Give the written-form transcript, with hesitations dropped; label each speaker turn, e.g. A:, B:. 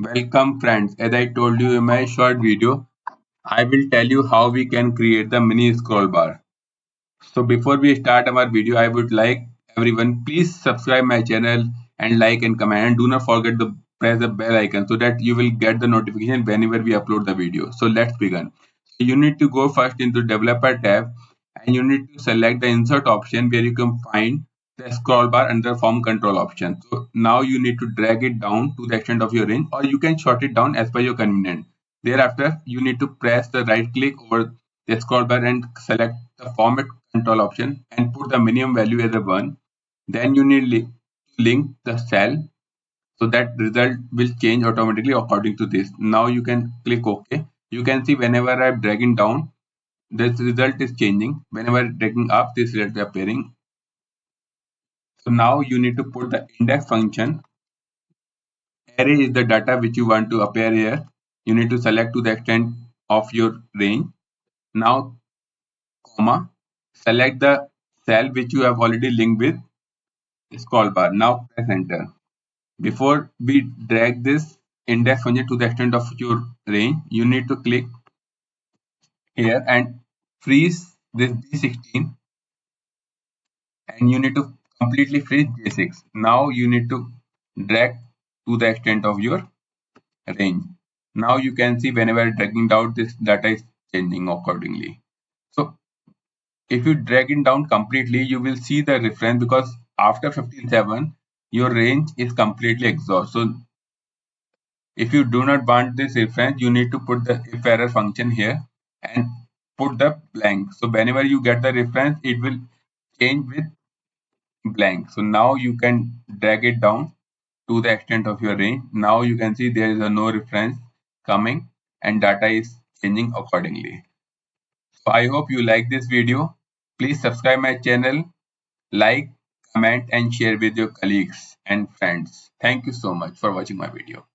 A: Welcome friends, as I told you in my short video, I will tell you how we can create the mini scroll bar. So before we start our video, I would like everyone please subscribe my channel and like and comment, and do not forget to press the bell icon so that you will get the notification whenever we upload the video. So let's begin. So you need to go first into developer tab and you need to select the insert option where you can find the scroll bar under form control option. So now you need to drag it down to the extent of your range, or you can short it down as per your convenience. Thereafter, you need to press the right click over the scroll bar and select the format control option and put the minimum value as a 1. Then you need to link the cell so that result will change automatically according to this. Now you can click OK. You can see whenever I'm dragging down, this result is changing. Whenever dragging up, this result is appearing. So now you need to put the index function. Array is the data which you want to appear here. You need to select to the extent of your range. Now, comma, select the cell which you have already linked with scroll bar. Now press enter. Before we drag this index function to the extent of your range, you need to click here and freeze this B16, and you need to completely freeze J6. Now you need to drag to the extent of your range. Now you can see whenever dragging down, this data is changing accordingly. So if you drag it down completely, you will see the reference, because after 15.7 your range is completely exhausted. So if you do not want this reference, you need to put the if error function here and put the blank. So whenever you get the reference, it will change with blank. So now you can drag it down to the extent of your range. Now you can see there is a no reference coming and data is changing accordingly. So I hope you like this video. Please subscribe my channel, like, comment and share with your colleagues and friends. Thank you so much for watching my video.